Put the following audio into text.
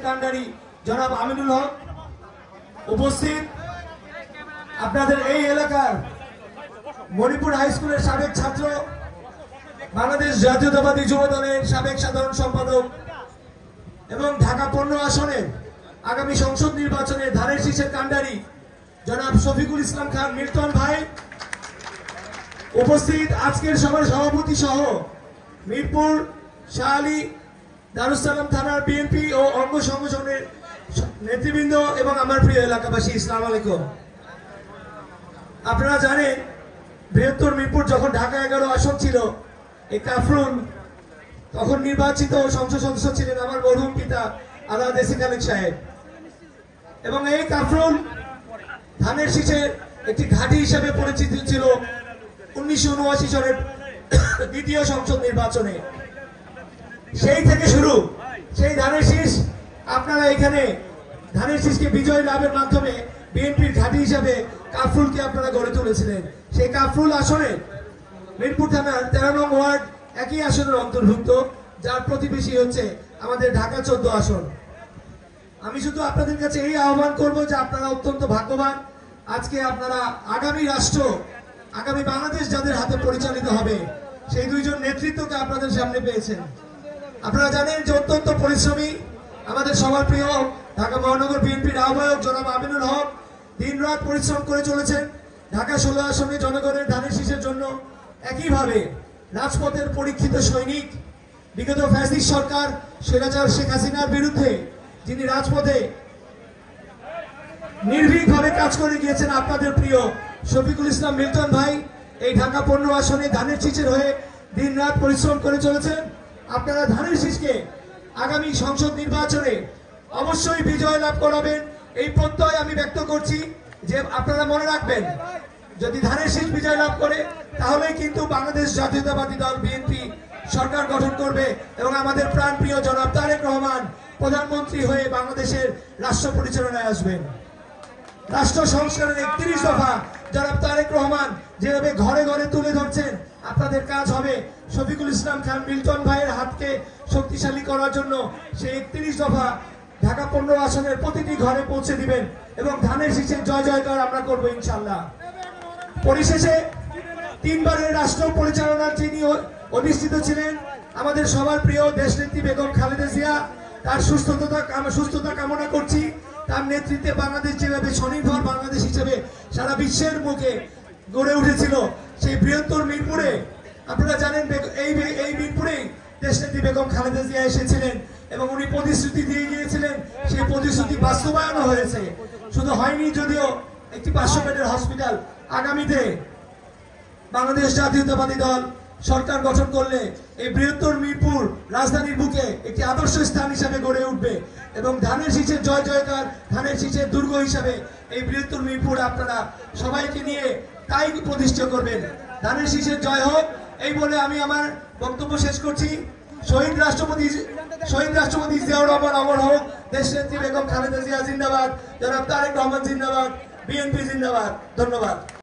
কান্ডারি জনাব আমিনুল হক উপস্থিত, আপনাদের এই এলাকার মণিপুর হাই স্কুলের সাবেক ছাত্র, বাংলাদেশ জাতীয়তাবাদী যুব দলের সাবেক সাধারণ সম্পাদক এবং ঢাকা 15 আসনের আগামী সংসদ নির্বাচনে ধানের শীষের কান্ডারি জনাব শফিকুল ইসলাম খান মিল্টন ভাই উপস্থিত, আজকের সভার সভাপতি সহ মিরপুর, শাহ আলী, দারুসালাম থানার বিএনপি ও অঙ্গ সংগঠনের নেতৃবৃন্দ এবং আমার প্রিয় এলাকাবাসী, আসসালামু আলাইকুম। আপনারা জানেন বৃহত্তর মিরপুর যখন ঢাকা 11 আসন ছিল, এই কাফরুল তখন নির্বাচিত সংসদ সদস্য ছিলেন আমার মরহুম পিতা আলাদ এসি খালেক সাহেব, এবং এই কাফরুল ধানের শীষের একটি ঘাঁটি হিসেবে পরিচিত ছিল 1979 সালের দ্বিতীয় সংসদ নির্বাচনে। সেই থেকে শুরু, সেই ধানের শীষ আপনারা এখানে ধানের শীষকে বিজয় লাভের মাধ্যমে বিএনপির ঘাঁটি হিসাবে কাফরুলকে আপনারা গড়ে তুলেছিলেন। সেই কাফরুল আসনে মিরপুর থানার 13 নং ওয়ার্ড একই আসনের অন্তর্ভুক্ত, যার প্রতিবেশী হচ্ছে আমাদের ঢাকা 14 আসন। আমি শুধু আপনাদের কাছে এই আহ্বান করব যে আপনারা অত্যন্ত ভাগ্যবান, আজকে আপনারা আগামী রাষ্ট্র, আগামী বাংলাদেশ যাদের হাতে পরিচালিত হবে সেই দুইজন নেতৃত্বকে আপনাদের সামনে পেয়েছেন। আপনারা জানেন যে অত্যন্ত পরিশ্রমী আমাদের সবার প্রিয় ঢাকা মহানগর বিএনপির আহ্বায়ক জনাব আমিনুল হক দিন রাত পরিশ্রম করে চলেছেন ঢাকা 16 আসনে জনগণের ধানের শীষের জন্য। একইভাবে রাজপথের পরীক্ষিত সৈনিক, বিগত ফ্যাসিস্ট সরকার স্বৈরাচার শেখ হাসিনার বিরুদ্ধে যিনি রাজপথে নির্ভীকভাবে কাজ করে গিয়েছেন, আপনাদের প্রিয় শফিকুল ইসলাম মিল্টন ভাই এই ঢাকা 15 আসনে ধানের শীষের হয়ে দিন রাত পরিশ্রম করে চলেছেন। আপনারা ধানের শীষকে আগামী সংসদ নির্বাচনে অবশ্যই বিজয় লাভ করাবেন, এই প্রত্যয় আমি ব্যক্ত করছি। যে আপনারা মনে রাখবেন, যদি ধানের শীষ বিজয় লাভ করে তাহলেই কিন্তু বাংলাদেশ জাতীয়তাবাদী দল বিএনপি সরকার গঠন করবে এবং আমাদের প্রাণপ্রিয় জনাব তারেক রহমান প্রধানমন্ত্রী হয়ে বাংলাদেশের রাষ্ট্র পরিচালনায় আসবেন। রাষ্ট্র সংস্কারের 31 দফা জনাব তারেক রহমান যেভাবে ঘরে ঘরে তুলে ধরছেন, আপনাদের কাজ হবে শফিকুল ইসলাম খান মিল্টন ভাইয়ের হাতকে শক্তিশালী করার জন্য সেই 31 দফা ঢাকা 15 আসনের প্রতিটি ঘরে পৌঁছে দিবেন এবং ধানের শীষের জয় জয়কার আমরা করবো ইনশাআল্লাহ। পরিশেষে 3 বারের রাষ্ট্র পরিচালনার যিনি অধিষ্ঠিত ছিলেন আমাদের সবার প্রিয় দেশনেত্রী বেগম খালেদা জিয়া, তার সুস্থতা কামনা করছি। তার নেতৃত্বে বাংলাদেশ যেভাবে স্বনির্ভর বাংলাদেশ হিসেবে সারা বিশ্বের মুখে গড়ে উঠেছিল, সেই বৃহত্তর মিরপুরে আপনারা জানেন এই মিরপুরেই দেশনেত্রী বেগম খালেদা জিয়া এসেছিলেন এবং উনি প্রতিশ্রুতি দিয়ে গিয়েছিলেন, সেই প্রতিশ্রুতি বাস্তবায়নও হয়েছে। শুধু হয়নি যদিও একটি 500 বেডের হসপিটাল, আগামীতে বাংলাদেশ জাতীয়তাবাদী দল সরকার গঠন করলে এই বৃহত্তর মিরপুর রাজধানীর বুকে একটি আদর্শ স্থান হিসাবে গড়ে উঠবে এবং ধানের শীষের জয় জয়কার, ধানের শীষের দুর্গ হিসাবে এই বৃহত্তর মিরপুর আপনারা সবাইকে নিয়ে তাই প্রতিষ্ঠা করবেন। ধানের শীষের জয় হোক এই বলে আমি আমার বক্তব্য শেষ করছি। শহীদ রাষ্ট্রপতি জিয়াউর রহমান অমর হোক, দেশনেত্রী বেগম খালেদা জিয়া জিন্দাবাদ, জনাব তারেক রহমান জিন্দাবাদ, বিএনপি জিন্দাবাদ। ধন্যবাদ।